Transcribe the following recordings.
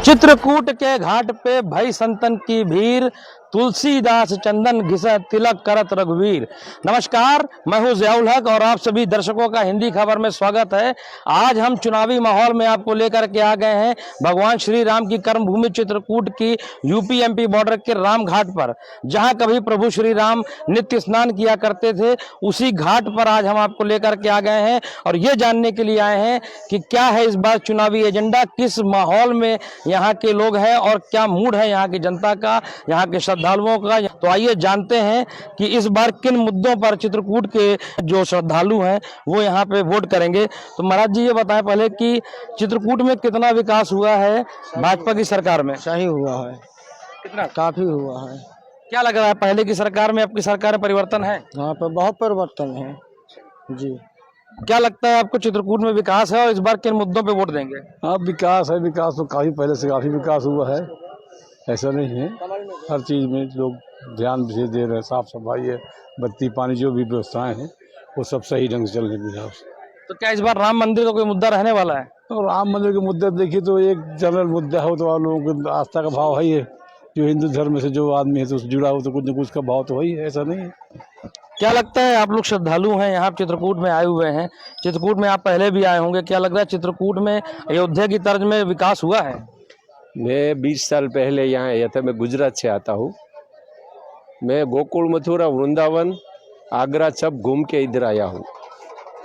चित्रकूट के घाट पे भई संतन की भीड़, तुलसीदास चंदन घिसा तिलक करत रघुवीर। नमस्कार, मैं हूं ज़ियाउल हक और आप सभी दर्शकों का हिंदी खबर में स्वागत है। आज हम चुनावी माहौल में आपको लेकर के आ गए हैं भगवान श्री राम की कर्मभूमि चित्रकूट की यूपी एमपी बॉर्डर के राम घाट पर, जहां कभी प्रभु श्री राम नित्य स्नान किया करते थे। उसी घाट पर आज हम आपको लेकर के आ गए हैं और ये जानने के लिए आए हैं कि क्या है इस बार चुनावी एजेंडा, किस माहौल में यहाँ के लोग हैं और क्या मूड है यहाँ की जनता का, यहाँ के श्रद्धालुओं का। तो आइए जानते हैं कि इस बार किन मुद्दों पर चित्रकूट के जो श्रद्धालु हैं वो यहाँ पे वोट करेंगे। तो महाराज जी ये बताएं पहले कि चित्रकूट में कितना विकास हुआ है भाजपा की सरकार में? सही हुआ है, कितना? काफी हुआ है। क्या लग रहा है पहले की सरकार में आपकी सरकार में परिवर्तन है? यहाँ पे बहुत परिवर्तन है जी। क्या लगता है आपको चित्रकूट में विकास है और इस बार किन मुद्दों पे वोट देंगे? हाँ, विकास है। विकास तो काफ़ी पहले से काफ़ी विकास हुआ है, ऐसा नहीं है। हर चीज़ में लोग ध्यान भी दे रहे हैं। साफ सफाई है, बत्ती पानी जो भी व्यवस्थाएं हैं वो सब सही ढंग से चल रही है। तो क्या इस बार राम मंदिर का कोई मुद्दा रहने वाला है? तो राम मंदिर के मुद्दे देखिए तो एक जनरल मुद्दा हो तो लोगों को आस्था का भाव है ही है। जो हिंदू धर्म से जो आदमी है तो उससे जुड़ा हो तो कुछ न कुछ का भाव तो वही है, ऐसा नहीं है। क्या लगता है आप लोग श्रद्धालु हैं, यहाँ चित्रकूट में आए हुए हैं, चित्रकूट में आप पहले भी आए होंगे, क्या लग रहा है चित्रकूट में अयोध्या की तर्ज में विकास हुआ है? मैं 20 साल पहले यहाँ आया था। मैं गुजरात से आता हूँ। मैं गोकुल, मथुरा, वृंदावन, आगरा सब घूम के इधर आया हूँ।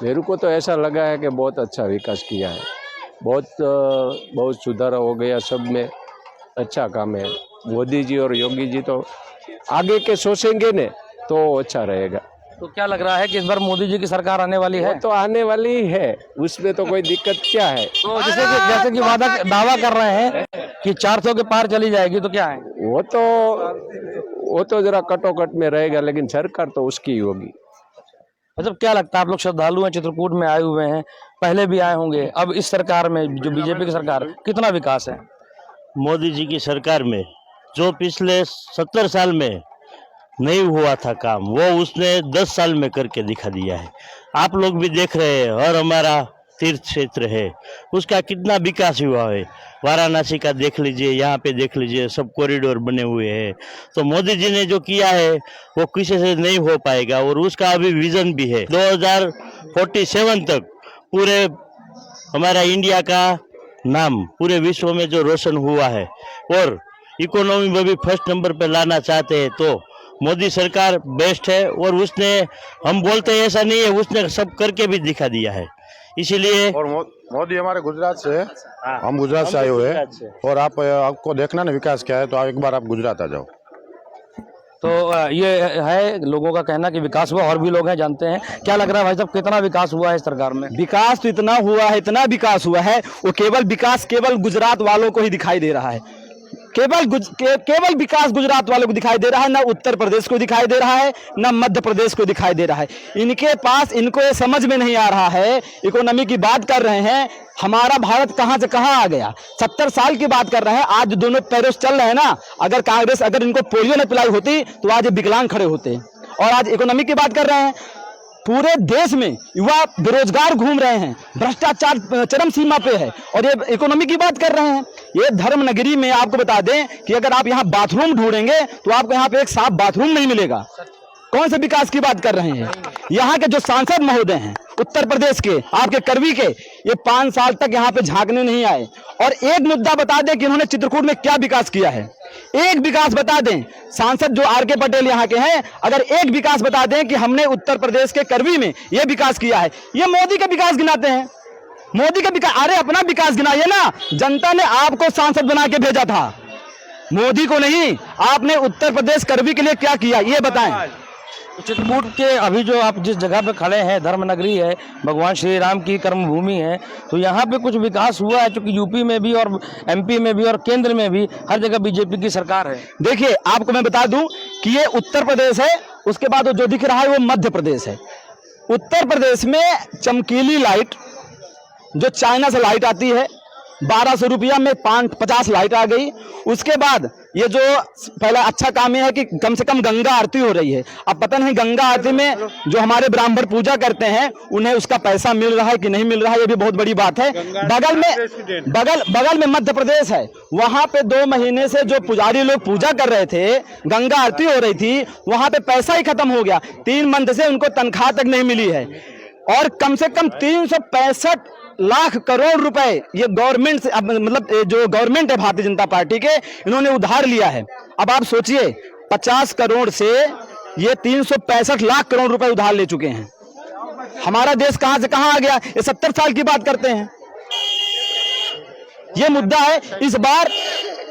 मेरे को तो ऐसा लगा है कि बहुत अच्छा विकास किया है, बहुत सुधार हो गया, सब में अच्छा काम है। मोदी जी और योगी जी तो आगे के सोचेंगे ने तो अच्छा रहेगा। तो क्या लग रहा है कि इस बार मोदी जी की सरकार आने वाली है? वो तो आने वाली ही है, उसमें तो कोई दिक्कत क्या है। तो जैसे कि दावा कर रहे हैं कि 400 के पार चली जाएगी, तो क्या है? वो तो जरा कटोकट में रहेगा, लेकिन सरकार तो उसकी ही होगी। मतलब क्या लगता है आप लोग श्रद्धालु हैं, चित्रकूट में आए हुए हैं, पहले भी आए होंगे, अब इस सरकार में जो बीजेपी की सरकार, कितना विकास है? मोदी जी की सरकार में जो पिछले 70 साल में नहीं हुआ था काम, वो उसने 10 साल में करके दिखा दिया है। आप लोग भी देख रहे हैं, और हमारा तीर्थ क्षेत्र है उसका कितना विकास हुआ है। वाराणसी का देख लीजिए, यहाँ पे देख लीजिए, सब कॉरिडोर बने हुए हैं। तो मोदी जी ने जो किया है वो किसी से नहीं हो पाएगा, और उसका अभी विजन भी है 2047 तक पूरे हमारा इंडिया का नाम पूरे विश्व में जो रोशन हुआ है, और इकोनॉमी में भी फर्स्ट नंबर पे लाना चाहते हैं। तो मोदी सरकार बेस्ट है, और उसने, हम बोलते हैं ऐसा नहीं है, उसने सब करके भी दिखा दिया है। इसीलिए और मोदी हमारे गुजरात से है, हम गुजरात से आए हुए हैं। और आपको देखना ना विकास क्या है, तो एक बार आप गुजरात आ जाओ। तो ये है लोगों का कहना कि विकास हुआ, और भी लोग हैं जानते हैं। क्या लग रहा है भाई साहब, कितना विकास हुआ है इस सरकार में? विकास तो इतना हुआ है, इतना विकास हुआ है, वो केवल गुजरात वालों को ही दिखाई दे रहा है। केवल विकास गुजरात वालों को दिखाई दे रहा है, ना उत्तर प्रदेश को दिखाई दे रहा है, ना मध्य प्रदेश को दिखाई दे रहा है। इनको ये समझ में नहीं आ रहा है। इकोनॉमी की बात कर रहे हैं, हमारा भारत कहां से कहां आ गया। 70 साल की बात कर रहे हैं, आज दोनों पैरों से चल रहे हैं ना। अगर कांग्रेस अगर इनको पोलियो न पिलाई होती तो आज ये विकलांग खड़े होते। और आज इकोनॉमी की बात कर रहे हैं, पूरे देश में युवा बेरोजगार घूम रहे हैं, भ्रष्टाचार चरम सीमा पे है, और ये इकोनॉमी की बात कर रहे हैं। ये धर्म नगरी में आपको बता दें कि अगर आप यहाँ बाथरूम ढूंढेंगे तो आपको यहाँ पे एक साफ बाथरूम नहीं मिलेगा। कौन से विकास की बात कर रहे हैं? यहाँ के जो सांसद महोदय हैं उत्तर प्रदेश के, आपके करवी के, ये 5 साल तक यहाँ पे झांकने नहीं आए। और एक मुद्दा बता दें कि इन्होंने चित्रकूट में क्या विकास किया है, एक विकास बता दें। सांसद जो आर के पटेल यहाँ के हैं, अगर एक विकास बता दें कि हमने उत्तर प्रदेश के करवी में यह विकास किया है, ये मोदी का विकास गिनाते हैं। मोदी का विकास, अरे अपना विकास गिनाइए ना। जनता ने आपको सांसद बना के भेजा था, मोदी को नहीं। आपने उत्तर प्रदेश करवी के लिए क्या किया ये बताएं। चित्रकूट के अभी जो आप जिस जगह पे खड़े हैं, धर्म नगरी है, भगवान श्री राम की कर्मभूमि है, तो यहाँ पे कुछ विकास हुआ है? क्योंकि यूपी में भी और एमपी में भी और केंद्र में भी हर जगह बीजेपी की सरकार है। देखिए आपको मैं बता दूं कि ये उत्तर प्रदेश है, उसके बाद जो दिख रहा है वो मध्य प्रदेश है। उत्तर प्रदेश में चमकीली लाइट, जो चाइना से लाइट आती है, 1200 रुपया में 50 लाइट आ गई। उसके बाद ये जो पहला अच्छा काम यह है कि कम से कम गंगा आरती हो रही है। अब पता नहीं गंगा आरती में जो हमारे ब्राह्मण पूजा करते हैं उन्हें उसका पैसा मिल रहा है कि नहीं मिल रहा है, ये भी बहुत बड़ी बात है। बगल में मध्य प्रदेश है, वहां पे 2 महीने से जो पुजारी लोग पूजा कर रहे थे, गंगा आरती हो रही थी, वहां पे पैसा ही खत्म हो गया। 3 मंथ से उनको तनख्वाह तक नहीं मिली है और कम से कम 365 लाख करोड़ रुपए ये गवर्नमेंट से, मतलब जो गवर्नमेंट है भारतीय जनता पार्टी के, इन्होंने उधार लिया है। अब आप सोचिए 50 करोड़ से ये 365 लाख करोड़ रुपए उधार ले चुके हैं। हमारा देश कहां से कहां आ गया, ये 70 साल की बात करते हैं। ये मुद्दा है। इस बार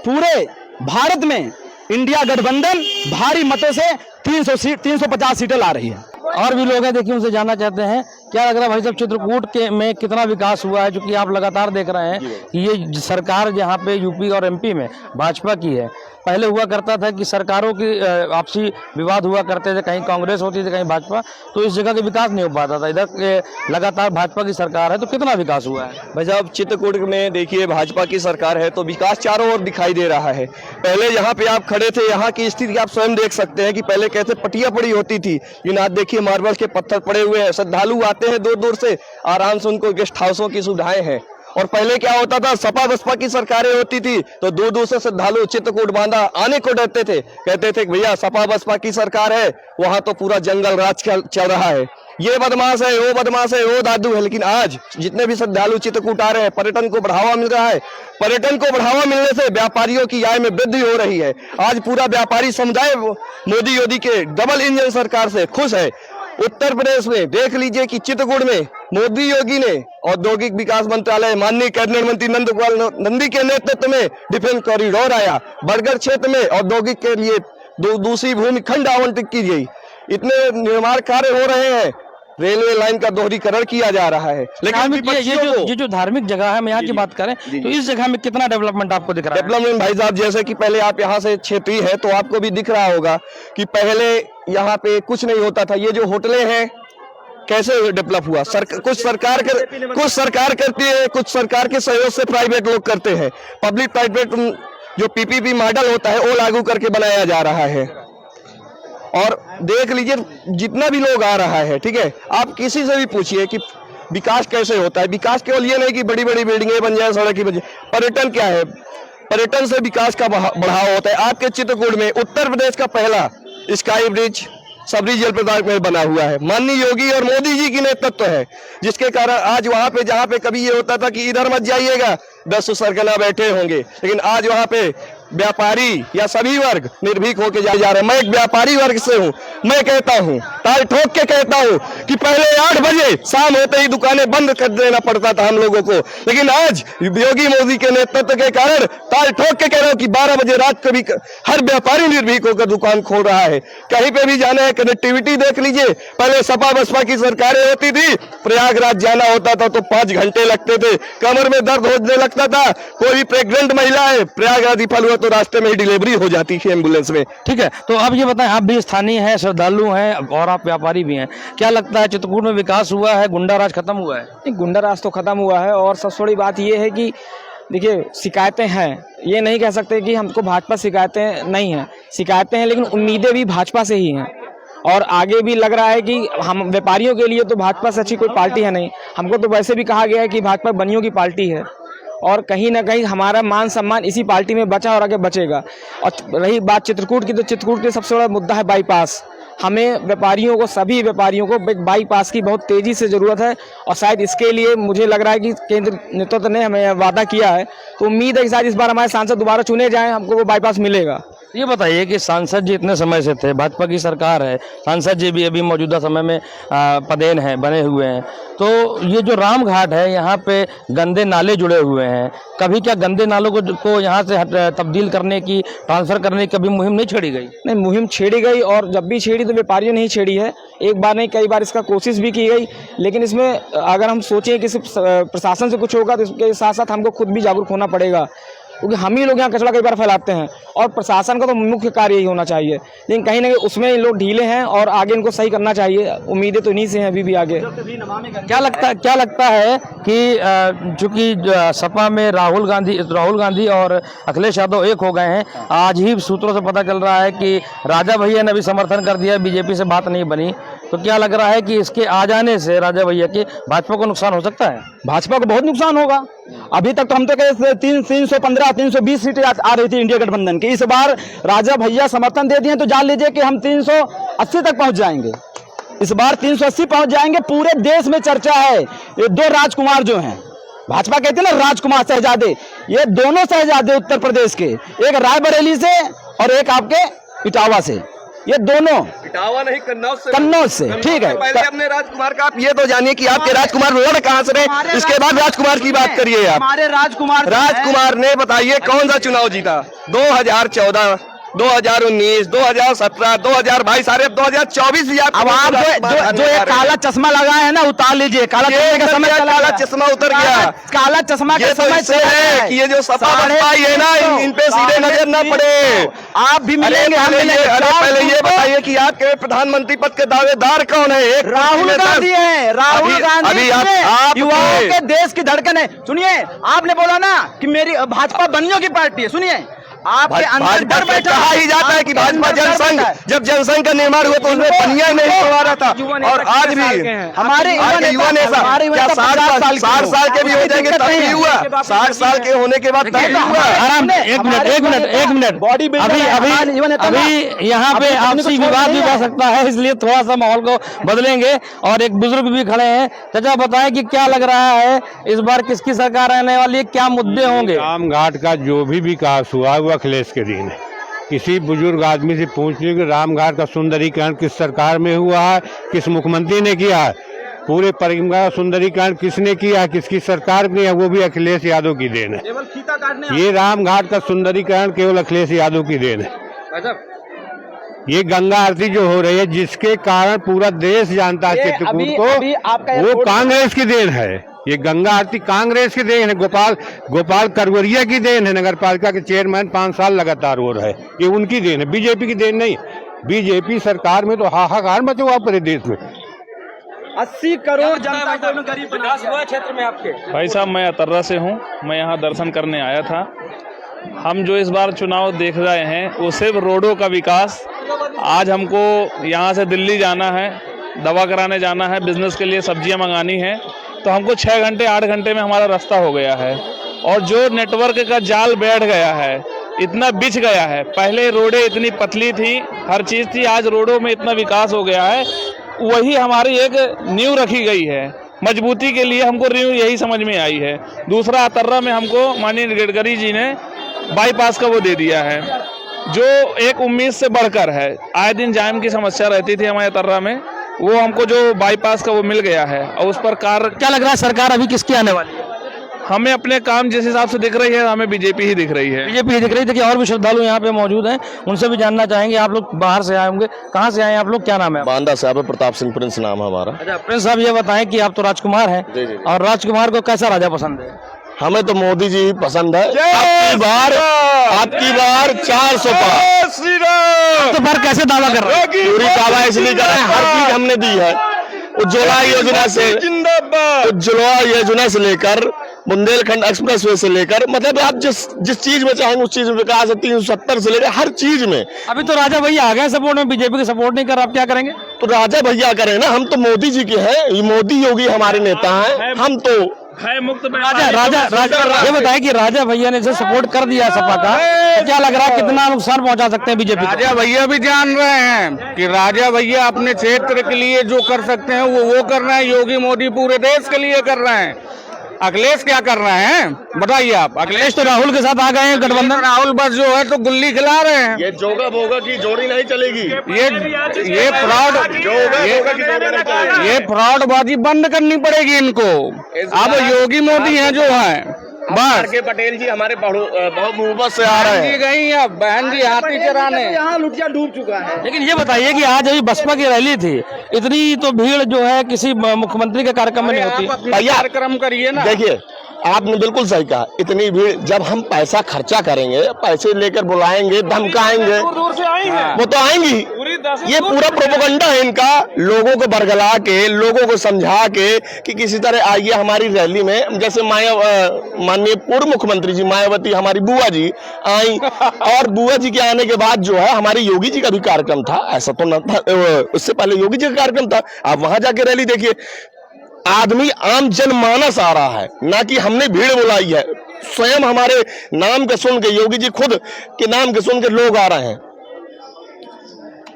पूरे भारत में इंडिया गठबंधन भारी मतों से 350 सीटें ला रही है। और भी लोग हैं, देखिए उनसे जानना चाहते हैं क्या लग रहा है भाई साहब, चित्रकूट के में कितना विकास हुआ है, जो कि आप लगातार देख रहे हैं कि ये सरकार जहाँ पे यूपी और एमपी में भाजपा की है। पहले हुआ करता था कि सरकारों की आपसी विवाद हुआ करते थे, कहीं कांग्रेस होती थी कहीं भाजपा, तो इस जगह के विकास नहीं हो पाता था। इधर लगातार भाजपा की सरकार है, तो कितना विकास हुआ है भाई साहब? चित्रकूट में देखिए भाजपा की सरकार है तो विकास चारों ओर दिखाई दे रहा है। पहले यहाँ पे आप खड़े थे, यहाँ की स्थिति आप स्वयं देख सकते हैं कि पहले कैसे पटिया पड़ी होती थी, लेकिन आज देखिए मार्बल के पत्थर पड़े हुए हैं। श्रद्धालु आते हैं दूर दूर से, आराम से उनको गेस्ट हाउसों की सुविधाएं हैं। और पहले क्या होता था, सपा बसपा की सरकारें होती थी तो दूर दूर से श्रद्धालु चित्रकूट बांधा आने को डरते थे, कहते थे भैया सपा बसपा की सरकार है, वहां तो पूरा जंगल राज चल रहा है, ये बदमाश है, वो बदमाश है, वो दादू है। लेकिन आज जितने भी श्रद्धालु चित्रकूट आ रहे हैं, पर्यटन को बढ़ावा मिल रहा है। पर्यटन को बढ़ावा मिलने से व्यापारियों की आय में वृद्धि हो रही है। आज पूरा व्यापारी समुदाय मोदी योगी के डबल इंजन सरकार से खुश है। उत्तर प्रदेश में देख लीजिए कि चित्रकूट में मोदी योगी ने औद्योगिक विकास मंत्रालय, माननीय कैबिनेट मंत्री नंद गोपाल नंदी के नेतृत्व में डिफेंस कॉरिडोर आया। बरगढ़ क्षेत्र में औद्योगिक के लिए दूसरी भूमि खंड आवंटित की गई। इतने निर्माण कार्य हो रहे हैं, रेलवे लाइन का दोहरीकरण किया जा रहा है। लेकिन ये जो धार्मिक जगह है, हम यहाँ की बात करें तो इस जगह में कितना डेवलपमेंट आपको दिख रहा है? डेवलपमेंट भाई साहब, जैसे कि पहले आप यहाँ से क्षेत्रीय है तो आपको भी दिख रहा होगा कि पहले यहाँ पे कुछ नहीं होता था। ये जो होटलें हैं कैसे डेवलप हुआ, कुछ सरकार करती है, कुछ सरकार के सहयोग से प्राइवेट लोग करते हैं। पब्लिक प्राइवेट जो पीपीपी मॉडल होता है वो लागू करके बनाया जा रहा है। और देख लीजिए जितना भी लोग आ रहा है, ठीक है, आप किसी से भी पूछिए कि विकास कैसे होता है। विकास केवल ये नहीं कि बड़ी बड़ी बिल्डिंगें बन जाए, सड़कें बन जाए। पर्यटन क्या है, पर्यटन से विकास का बढ़ावा होता है। आपके चित्रकूट में उत्तर प्रदेश का पहला स्काई ब्रिज सबरी जलप्रपात में बना हुआ है, माननीय योगी और मोदी जी की नेतृत्व है, जिसके कारण आज वहां पे जहां पे कभी ये होता था कि इधर मत जाइएगा 10 सरगना बैठे होंगे, लेकिन आज वहां पे व्यापारी या सभी वर्ग निर्भीक होकर जा रहे हैं। मैं एक व्यापारी वर्ग से हूं, मैं कहता हूं, ताल ठोक के कहता हूं कि पहले 8 बजे शाम होते ही दुकानें बंद कर देना पड़ता था हम लोगों को, लेकिन आज योगी मोदी के नेतृत्व के कारण ताल ठोक के कह रहा हूं कि 12 बजे रात को भी हर व्यापारी निर्भीक होकर दुकान खोल रहा है। कहीं पे भी जाना है, कनेक्टिविटी देख लीजिए। पहले सपा बसपा की सरकारें होती थी, प्रयागराज जाना होता था तो 5 घंटे लगते थे, कमर में दर्द होने लगता था। कोई भी प्रेग्नेंट महिला है, प्रयागराज फल हुआ तो रास्ते में ही डिलीवरी हो जाती है एम्बुलेंस में। ठीक है, तो अब ये बताएं, आप भी स्थानीय हैं, श्रद्धालु हैं और आप व्यापारी भी हैं, क्या लगता है चित्रकूट में विकास हुआ है, गुंडा राज खत्म हुआ है? नहीं, गुंडा राज तो खत्म हुआ है। और सबसे बड़ी बात ये है कि देखिए शिकायतें हैं, ये नहीं कह सकते कि हमको भाजपा शिकायतें नहीं हैं, शिकायतें हैं, लेकिन उम्मीदें भी भाजपा से ही हैं। और आगे भी लग रहा है कि हम व्यापारियों के लिए तो भाजपा से अच्छी कोई पार्टी है नहीं। हमको तो वैसे भी कहा गया है कि भाजपा बनियों की पार्टी है और कहीं ना कहीं हमारा मान सम्मान इसी पार्टी में बचा और आगे बचेगा। और रही बात चित्रकूट की, तो चित्रकूट के सबसे बड़ा मुद्दा है बाईपास। हमें व्यापारियों को, सभी व्यापारियों को बाईपास की बहुत तेज़ी से ज़रूरत है और शायद इसके लिए मुझे लग रहा है कि केंद्र नेतृत्व ने हमें वादा किया है, तो उम्मीद है कि शायद इस बार हमारे सांसद दोबारा चुने जाएं, हमको वो बाईपास मिलेगा। ये बताइए कि सांसद जी इतने समय से थे, भाजपा की सरकार है, सांसद जी भी अभी मौजूदा समय में पदेन हैं, बने हुए हैं, तो ये जो राम घाट है यहाँ पे गंदे नाले जुड़े हुए हैं, कभी क्या गंदे नालों को यहाँ से तब्दील करने की, ट्रांसफर करने की कभी मुहिम नहीं छेड़ी गई? नहीं, मुहिम छेड़ी गई और जब भी छेड़ी तो व्यापारियों ने ही छेड़ी है। एक बार नहीं, कई बार इसका कोशिश भी की गई, लेकिन इसमें अगर हम सोचें कि सिर्फ प्रशासन से कुछ होगा तो इसके साथ साथ हमको खुद भी जागरूक होना पड़ेगा। क्योंकि हम ही लोग यहाँ कचरा कई बार फैलाते हैं और प्रशासन का तो मुख्य कार्य यही होना चाहिए, लेकिन कहीं ना कहीं उसमें लोग ढीले हैं और आगे इनको सही करना चाहिए। उम्मीदें तो इन्हीं से हैं अभी भी आगे। क्या लगता है कि चूंकि सपा में राहुल गांधी और अखिलेश यादव एक हो गए हैं, आज ही सूत्रों से पता चल रहा है कि राजा भैया ने भी समर्थन कर दिया, बीजेपी से बात नहीं बनी, तो क्या लग रहा है कि इसके आ जाने से राजा भैया के भाजपा को नुकसान हो सकता है? भाजपा को बहुत नुकसान होगा। अभी तक तो हम तो कहे 315 320 सीटें आ रही थी इंडिया गठबंधन की, इस बार राजा भैया समर्थन दे दिए तो जान लीजिए कि हम 380 तक पहुंच जाएंगे। इस बार 380 पहुंच जाएंगे। पूरे देश में चर्चा है ये दो राजकुमार जो हैं, भाजपा कहते हैं ना राजकुमार शहजादे, ये दोनों शहजादे उत्तर प्रदेश के, एक रायबरेली से और एक आपके इटावा से, ये दोनों इटावा नहीं कन्नौज से। ठीक है, पहले अपने राजकुमार का आप ये तो जानिए कि आपके राजकुमार लड़ कहां से रहे, इसके बाद राजकुमार की बात करिए आप। हमारे राजकुमार ने बताइए कौन सा चुनाव जीता? 2014, 2019, 2017, 2022, सारे 2024 भी अब आप जो ये काला चश्मा लगाए हैं ना, उतार लीजिए। काला चश्मे का समय चला काला गया। चश्मा उतर गया। काला चश्मा का ये तो समय इससे चला है गया। कि ये जो सपा बसपा है ना, इन पे सीधे नजर न पड़े। आप भी मिलेंगे, हम मिलेंगे। पहले ये बताइए कि आपके प्रधानमंत्री पद के दावेदार कौन है? एक राहुल गांधी है। राहुल गांधी अभी आप युवाओं के देश की धड़कन है। सुनिए, आपने बोला ना कि मेरी भाजपा बनियों की पार्टी है। सुनिए, आपके अंदर डर बैठा कहा ही जाता है कि भाजपा जनसंघ, जब जनसंघ का निर्माण हुआ तो उसमें बनिया नहीं हुआ रहा था, और आज भी हमारे युवा नेता क्या 60 साल के भी हो जाएंगे तब भी हुआ, 60 साल के होने के बाद तब भी हुआ। आराम, एक मिनट बॉडी अभी यहाँ पे आपसी विवाद भी बढ़ सकता है, इसलिए थोड़ा सा माहौल को बदलेंगे। और एक बुजुर्ग भी खड़े हैं। चाचा बताएं कि क्या लग रहा है इस बार किसकी सरकार आने वाली है, क्या मुद्दे होंगे? राम घाट का जो भी विकास हुआ वो अखिलेश के दिन है। किसी बुजुर्ग आदमी से पूछ लीजिए कि राम घाट का सुंदरीकरण किस सरकार में हुआ है, किस मुख्यमंत्री ने किया है। पूरे परिक्रमा सुंदरीकरण किसने किया है, किसकी सरकार ने है, वो भी अखिलेश यादव की देन है। ये राम घाट का सुंदरीकरण केवल अखिलेश यादव की देन है। ये गंगा आरती जो हो रही है, जिसके कारण पूरा देश जानता है चित्रकूट को, वो कांग्रेस की देन है। ये गंगा आरती कांग्रेस की देन है, गोपाल करवरिया की देन है। नगर पालिका के चेयरमैन 5 साल लगातार हो रहे, ये उनकी देन है, बीजेपी की देन नहीं। बीजेपी सरकार में तो हाहाकार मचा हुआ पूरे देश में। 80 करोड़ जनता को गरीब बना दिया। क्षेत्र में आपके भाई साहब, मैं अतर्रा से हूँ, मैं यहाँ दर्शन करने आया था। हम जो इस बार चुनाव देख रहे हैं वो सिर्फ रोडों का विकास। आज हमको यहाँ से दिल्ली जाना है, दवा कराने जाना है, बिजनेस के लिए सब्जियाँ मंगानी है, तो हमको 6 घंटे 8 घंटे में हमारा रास्ता हो गया है। और जो नेटवर्क का जाल बैठ गया है, इतना बिछ गया है। पहले रोडें इतनी पतली थी, हर चीज़ थी, आज रोडों में इतना विकास हो गया है। वही हमारी एक नींव रखी गई है मजबूती के लिए, हमको नींव यही समझ में आई है। दूसरा, अतर्रा में हमको माननीय गडकरी जी ने बाईपास का वो दे दिया है, जो एक उम्मीद से बढ़कर है। आए दिन जाम की समस्या रहती थी हमारे अतर्रा में, वो हमको जो बाईपास का वो मिल गया है। और उस पर कार्य क्या लग रहा है सरकार अभी किसकी आने वाली है? हमें अपने काम जिस हिसाब से दिख रही है, हमें बीजेपी ही दिख रही है। बीजेपी ही दिख रही है। देखिए, और भी श्रद्धालु यहाँ पे मौजूद हैं, उनसे भी जानना चाहेंगे। आप लोग बाहर से आए होंगे, कहाँ से आए हैं आप लोग, क्या नाम है? बांदा साहब, प्रताप सिंह प्रिंस नाम है हमारा। अच्छा प्रिंस साहब, ये बताएं कि आप तो राजकुमार हैं, जी जी। और राजकुमार को कैसा राजा पसंद है? हमें तो मोदी जी ही पसंद है। आपकी बार 400 पार। तो बार कैसे दावा कर रहे हैं? पूरी दावा इसलिए कर रहे हैं, हर चीज हमने दी है। उज्ज्वला योजना से, उज्ज्वला योजना से लेकर बुंदेलखंड एक्सप्रेसवे से लेकर, मतलब आप जिस चीज में चाहेंगे उस चीज में विकास है। 370 से लेकर हर चीज में। अभी तो राजा भैया आ गए सपोर्ट में, बीजेपी के सपोर्ट नहीं कर, आप क्या करेंगे? तो राजा भैया करें ना, हम तो मोदी जी के हैं, ये मोदी योगी हमारे नेता हैं। हम तो है मुक्त राजा ये बताएं कि राजा भैया ने इसे सपोर्ट कर दिया सपा का, तो क्या लग रहा है कितना नुकसान पहुंचा सकते हैं बीजेपी को? राजा भैया भी जान रहे हैं कि राजा भैया अपने क्षेत्र के लिए जो कर सकते हैं वो कर रहे हैं। योगी मोदी पूरे देश के लिए कर रहे हैं। अखिलेश क्या कर रहे हैं बताइए आप? अखिलेश तो राहुल के साथ आ गए हैं गठबंधन। राहुल बस जो है तो गुल्ली खिला रहे हैं। ये जोगा भोगा की जोड़ी नहीं चलेगी। ये फ्रॉडबाजी बंद करनी पड़ेगी इनको। अब योगी मोदी हैं जो हैं, बस के पटेल जी हमारे बहुत मुहब्बत से आ रहे हैं। गई अब बहन जी हाथी चराने। यहाँ लुटिया डूब चुका है। लेकिन ये बताइए कि आज अभी बसपा की रैली थी, इतनी तो भीड़ जो है किसी मुख्यमंत्री के कार्यक्रम में नहीं होती। कार्यक्रम करिए ना। देखिए, आपने बिल्कुल सही कहा, इतनी भीड़, जब हम पैसा खर्चा करेंगे, पैसे लेकर बुलाएंगे, धमकाएंगे, वो तो आएंगी। ये पूरा प्रोपेगेंडा है इनका, लोगों को बरगला के, लोगों को समझा के कि किसी तरह आइए हमारी रैली में। जैसे माननीय पूर्व मुख्यमंत्री जी मायावती, हमारी बुआ जी आई, और बुआ जी के आने के बाद जो है हमारी योगी जी का भी कार्यक्रम था, ऐसा तो न था, उससे पहले योगी जी का कार्यक्रम था। आप वहां जाके रैली देखिए, आदमी आम जनमानस आ रहा है, ना कि हमने भीड़ बुलाई है। स्वयं हमारे नाम के सुन के, योगी जी खुद के नाम के सुन के लोग आ रहे हैं।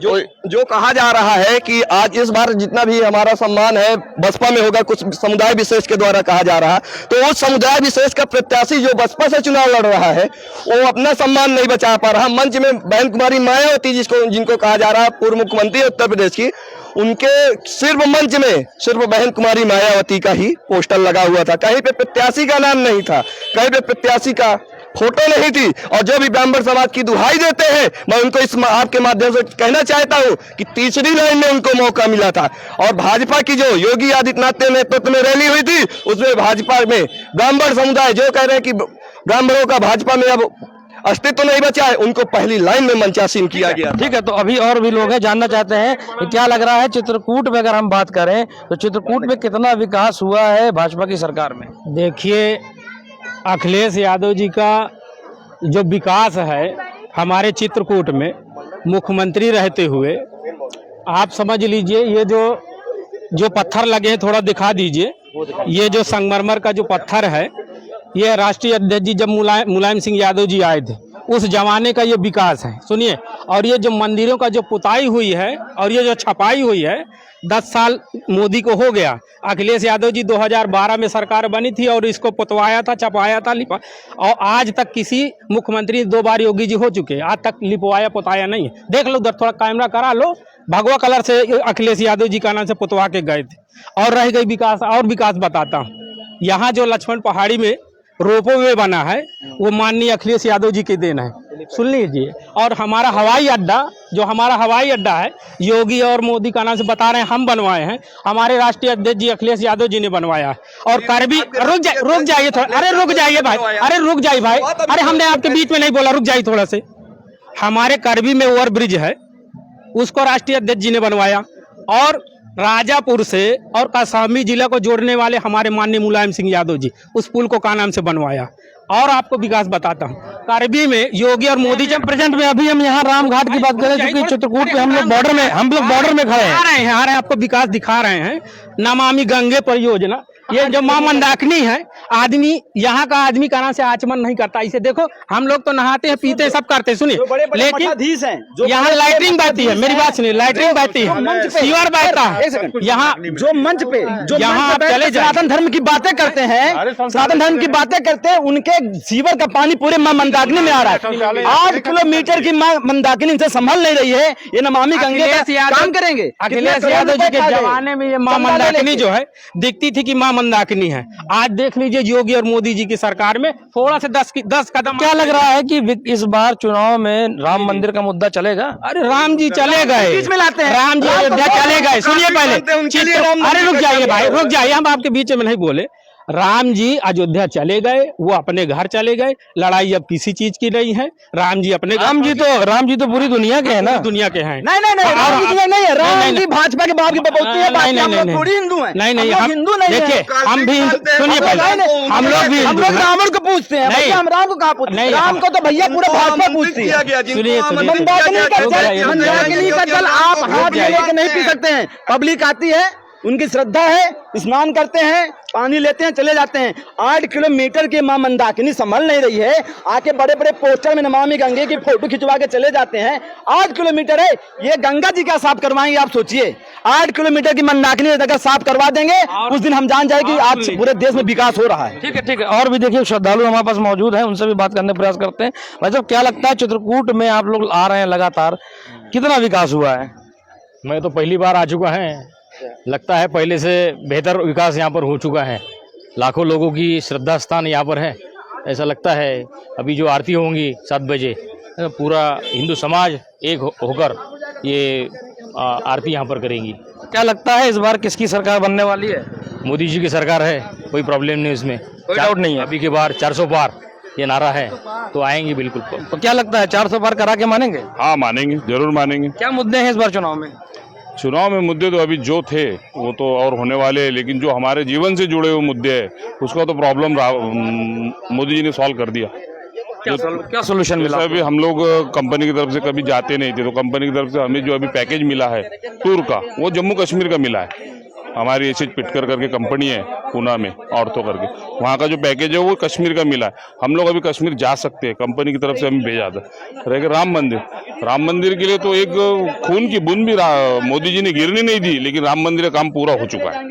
जो कहा जा रहा है कि आज इस बार जितना भी हमारा सम्मान है बसपा में होगा, कुछ समुदाय विशेष के द्वारा कहा जा रहा है, तो उस समुदाय विशेष का प्रत्याशी जो बसपा से चुनाव लड़ रहा है वो अपना सम्मान नहीं बचा पा रहा। मंच में बहन कुमारी मायावती जिनको कहा जा रहा है पूर्व मुख्यमंत्री उत्तर प्रदेश की, उनके सिर्फ मंच में सिर्फ बहन कुमारी मायावती का ही पोस्टर लगा हुआ था, कहीं पे प्रत्याशी का नाम नहीं था, कहीं पे प्रत्याशी का फोटो नहीं थी। और जो भी ब्राह्मण समाज की दुहाई देते हैं, मैं उनको इस आपके माध्यम से कहना चाहता हूं कि तीसरी लाइन में उनको मौका मिला था। और भाजपा की जो योगी आदित्यनाथ के नेतृत्व में रैली हुई थी, उसमें भाजपा में ब्राह्मण समुदाय जो कह रहे हैं कि ब्राह्मणों का भाजपा में अब अस्तित्व नहीं बचा है, उनको पहली लाइन में मंचासीन किया गया। ठीक है, तो अभी और भी लोग हैं, जानना चाहते हैं कि क्या लग रहा है चित्रकूट में, अगर हम बात करें तो चित्रकूट में कितना विकास हुआ है भाजपा की सरकार में? देखिए, अखिलेश यादव जी का जो विकास है हमारे चित्रकूट में मुख्यमंत्री रहते हुए, आप समझ लीजिए, ये जो पत्थर लगे हैं थोड़ा दिखा दीजिए, ये जो संगमरमर का जो पत्थर है, ये राष्ट्रीय अध्यक्ष जी जब मुलायम सिंह यादव जी आए थे उस जमाने का ये विकास है, सुनिए। और ये जो मंदिरों का जो पुताई हुई है और ये जो छपाई हुई है, 10 साल मोदी को हो गया। अखिलेश यादव जी 2012 में सरकार बनी थी और इसको पुतवाया था, छपाया था, और आज तक किसी मुख्यमंत्री 2 बार योगी जी हो चुके, आज तक लिपवाया पुताया नहीं है। देख लो उधर, थोड़ा कैमरा करा लो, भगवा कलर से अखिलेश यादव जी का नाम से पुतवा के गए थे। और रह गई विकास, और विकास बताता हूँ, यहाँ जो लक्ष्मण पहाड़ी में रोपो वे बना है वो माननीय अखिलेश यादव जी की देन है, सुन लीजिए। और हमारा हवाई अड्डा, जो हमारा हवाई अड्डा है, योगी और मोदी का नाम से बता रहे हैं, हम बनवाए हैं, हमारे राष्ट्रीय अध्यक्ष जी अखिलेश यादव जी ने बनवाया है। और करबी, रुक जाइए थोड़ा, अरे रुक जाइए भाई, अरे रुक जाइए भाई, अरे हमने आपके बीच में नहीं बोला, रुक जाइए थोड़ा से। हमारे करबी में ओवर ब्रिज है, उसको राष्ट्रीय अध्यक्ष जी ने बनवाया। और राजापुर से और कौशाम्बी जिला को जोड़ने वाले हमारे माननीय मुलायम सिंह यादव जी उस पुल को का नाम से बनवाया। और आपको विकास बताता हूँ, करबी में योगी और मोदी जब प्रेजेंट में अभी हम यहाँ रामघाट की बात करें, क्योंकि चित्रकूट पे हम लोग बॉर्डर में खड़े हैं, आ रहे हैं, आपको विकास दिखा रहे हैं। नमामि गंगे परियोजना, ये जो मां मंदाकिनी है, आदमी यहाँ का आदमी का नाम से आचमन नहीं करता। इसे देखो, हम लोग तो नहाते हैं, पीते हैं, सब करते हैं, सुनिए, लेकिन यहाँ लाइटिंग बहती है, मेरी बात सुनिए, लाइटिंग बहती है, सीवर बहता है यहाँ, जो मंच पे, यहाँ आप चले जाए, सनातन धर्म की बातें करते हैं, सनातन धर्म की बातें करते हैं, उनके सीवर का पानी पूरे मां मंदाकिनी में आ रहा है। 8 किलोमीटर की मां मंदाकिनी इनसे संभल नहीं रही है, ये नमामि गंगे का काम करेंगे। अखिलेश यादव जी के जमाने में ये मां मंदाकिनी जो है दिखती थी कि मां मंदाकिनी है। आज देख लीजिए योगी और मोदी जी की सरकार में थोड़ा से 10 कदम। क्या लग रहा है कि इस बार चुनाव में राम मंदिर का मुद्दा चलेगा? अरे राम जी चले गए, बीच में लाते हैं, राम जी अयोध्या चले गए, सुनिए पहले, अरे रुक जाइए भाई, रुक जाइए, हम आपके बीच में नहीं बोले। राम जी अयोध्या चले गए, वो अपने घर चले गए, लड़ाई अब किसी चीज की नहीं है। राम जी अपने, राम जी तो पूरी दुनिया के हैं ना, दुनिया के हैं। नहीं, नहीं है, राम जी भाजपा के बाप की बपौती है, पूरी हिंदू है। नहीं, हम हिंदू नहीं, देखिए हम भी, सुनिए पहले, हम लोग रावण को पूछते हैं, हम राम को कहाँ पूछते हैं? राम को तो भैया पूरा भाजपा पूछती है। सुनिए, मंदाकिनी का जल आप हाथ में लेके नहीं पी सकते हैं, पब्लिक आती है, उनकी श्रद्धा है, स्नान करते हैं, पानी लेते हैं, चले जाते हैं। 8 किलोमीटर की मां मंदाकिनी संभल नहीं रही है, आके बड़े बड़े पोस्टर में नमामि गंगे की फोटो खिंचवा के चले जाते हैं। 8 किलोमीटर है, ये गंगा जी क्या साफ करवाएंगे आप सोचिए। 8 किलोमीटर की मंदाकिनी अगर साफ करवा देंगे, उस दिन हम जान जाए कि आज पूरे देश में विकास हो रहा है। ठीक है। और भी देखिए श्रद्धालु हमारे पास मौजूद हैं, उनसे भी बात करने का प्रयास करते हैं। भाई साहब, क्या लगता है चित्रकूट में आप लोग आ रहे हैं लगातार, कितना विकास हुआ है? मैं तो पहली बार आ चुका है, लगता है पहले से बेहतर विकास यहाँ पर हो चुका है। लाखों लोगों की श्रद्धा स्थान यहाँ पर है, ऐसा लगता है। अभी जो आरती होंगी 7 बजे, पूरा हिंदू समाज एक होकर ये आरती यहाँ पर करेंगी। क्या लगता है इस बार किसकी सरकार बनने वाली है? मोदी जी की सरकार है, कोई प्रॉब्लम नहीं इसमें। कोई डाउट नहीं है। अभी के बार 400 पार ये नारा है, तो आएंगे बिल्कुल। तो क्या लगता है 400 पार करा के मानेंगे? हाँ मानेंगे, जरूर मानेंगे। क्या मुद्दे हैं इस बार चुनाव में? चुनाव में मुद्दे तो अभी जो थे वो तो और होने वाले हैं, लेकिन जो हमारे जीवन से जुड़े हुए मुद्दे हैं उसका तो प्रॉब्लम मोदी जी ने सॉल्व कर दिया। क्या सोल्यूशन मिला? जैसे अभी हम लोग कंपनी की तरफ से कभी जाते नहीं थे, तो कंपनी की तरफ से हमें जो अभी पैकेज मिला है टूर का, वो जम्मू कश्मीर का मिला है। हमारी एच पिटकर करके कंपनी है पूना में, ऑर्थो करके, वहाँ का जो पैकेज है वो कश्मीर का मिला है। हम लोग अभी कश्मीर जा सकते हैं, कंपनी की तरफ से हमें भेजा था। रह गया राम मंदिर के लिए तो एक खून की बूंद भी मोदी जी ने गिरने नहीं दी, लेकिन राम मंदिर का काम पूरा हो चुका है।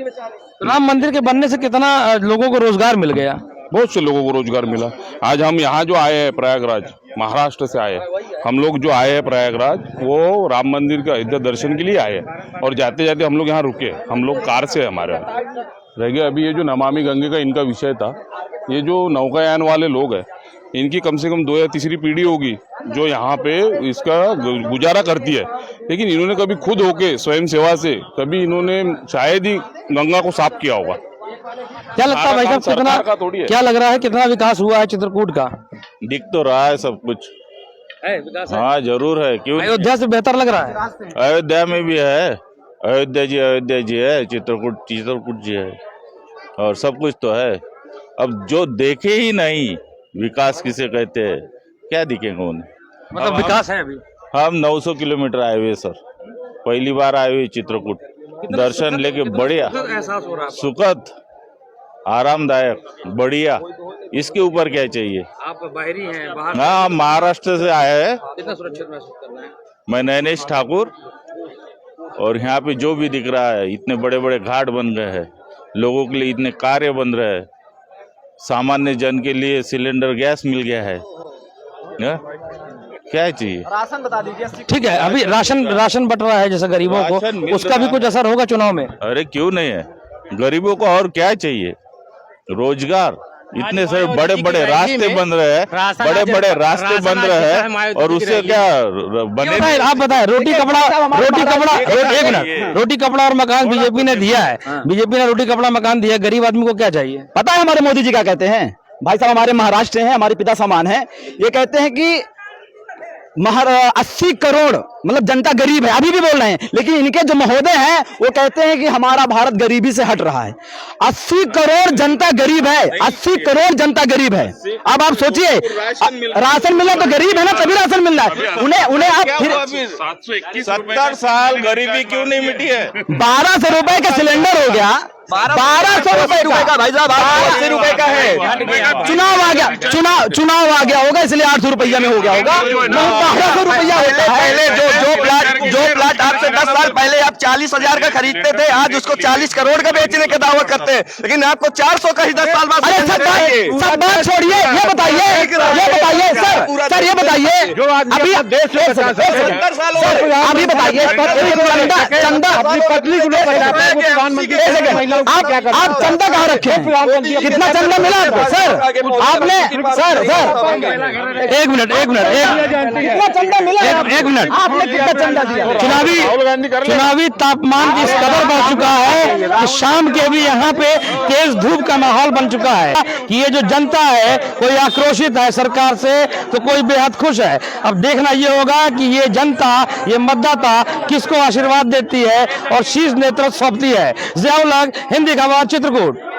राम मंदिर के बनने से कितना लोगों को रोजगार मिल गया? बहुत से लोगों को रोजगार मिला। आज हम यहाँ जो आए हैं प्रयागराज, महाराष्ट्र से आए, हम लोग जो आए हैं प्रयागराज वो राम मंदिर का इधर दर्शन के लिए आए, और जाते जाते हम लोग यहाँ रुके। हम लोग कार से हमारे रह गए। अभी ये जो नमामि गंगे का इनका विषय था, ये जो नौकायान वाले लोग हैं, इनकी कम से कम 2 या तीसरी पीढ़ी होगी जो यहाँ पे इसका गुजारा करती है, लेकिन इन्होंने कभी खुद होके स्वयं सेवा से कभी इन्होंने शायद ही गंगा को साफ किया होगा। क्या लगता है भाई साहब, कितना क्या लग रहा है, कितना विकास हुआ है चित्रकूट का? दिख तो रहा है सब कुछ है विकास है? हाँ जरूर है। क्यों अयोध्या से बेहतर लग रहा है? अयोध्या में भी है, अयोध्या जी है, चित्रकूट जी है, और सब कुछ तो है। अब जो देखे ही नहीं विकास किसे कहते हैं, क्या दिखेगा उन्हें? मतलब विकास है अभी? हम 900 किलोमीटर आए हुए सर, पहली बार आए हुए चित्रकूट, दर्शन लेके बढ़िया, एहसास हो रहा है? सुखद, आरामदायक, बढ़िया, इसके ऊपर क्या चाहिए? आप बाहरी हैं, बाहर? हाँ, महाराष्ट्र से आए हैं। कितना सुरक्षित महसूस कर रहे हैं? मैं नैनेश ठाकुर, और यहाँ पे जो भी दिख रहा है, इतने बड़े बड़े घाट बन रहे हैं, लोगों के लिए इतने कार्य बन रहे हैं, सामान्य जन के लिए सिलेंडर गैस मिल गया है, क्या चाहिए? राशन बता दीजिए। ठीक है, अभी राशन बट रहा है जैसे गरीबों को, उसका भी कुछ असर होगा चुनाव में? अरे क्यों नहीं है, गरीबों को और क्या चाहिए? रोजगार, इतने सारे बड़े बड़े रास्ते बन रहे हैं, बड़े बड़े रास्ते बन रहे हैं, और उससे क्या बने? आप बताएं, रोटी कपड़ा एक मिनट, रोटी कपड़ा और मकान बीजेपी ने दिया है, बीजेपी ने रोटी कपड़ा मकान दिया, गरीब आदमी को क्या चाहिए? पता है हमारे मोदी जी क्या कहते हैं? भाई साहब हमारे महाराष्ट्र हैं, हमारे पिता समान हैं। ये कहते हैं कि 80 करोड़ मतलब जनता गरीब है, अभी भी बोल रहे हैं, लेकिन इनके जो महोदय हैं वो कहते हैं कि हमारा भारत गरीबी से हट रहा है। 80 करोड़ जनता गरीब है, 80 करोड़ जनता गरीब है। अब आप सोचिए, राशन मिला तो गरीब है ना, तभी राशन मिल रहा है उन्हें। आप फिर 70 साल गरीबी क्यों नहीं मिटी है? 1200 रुपए का सिलेंडर हो गया, 1200 रुपए का भाई साहब, 80 रुपए का है। चुनाव आ गया होगा, इसलिए 800 रुपया में हो गया होगा, 1200 रुपया होता है। पहले जो प्लाट आपसे 10 साल पहले आप 40,000 का खरीदते थे, आज उसको 40 करोड़ का बेचने का दावा करते हैं, लेकिन आपको 400 का ही 10 साल बाद। अरे सब बात छोड़िए, ये बताइए सर, ये बताइए अभी अभी बताइए चंदा, आप चंदा कहाँ रखे हैं? कितना चंदा मिला आपको सर? आपने सर एक मिनट कितना चंदा मिला? एक मिनट, आपने कितना चंदा दिया? चुनावी तापमान इस कदर बढ़ चुका है कि शाम के भी यहाँ पे तेज धूप का माहौल बन चुका है कि ये जो जनता है, कोई आक्रोशित है सरकार से तो कोई बेहद खुश है। अब देखना ये होगा कि ये जनता, ये मतदाता किसको आशीर्वाद देती है और शीर्ष नेतृत्व सौंपती है। ज़ियाउल हक, हिंदी खबर, चित्रकूट।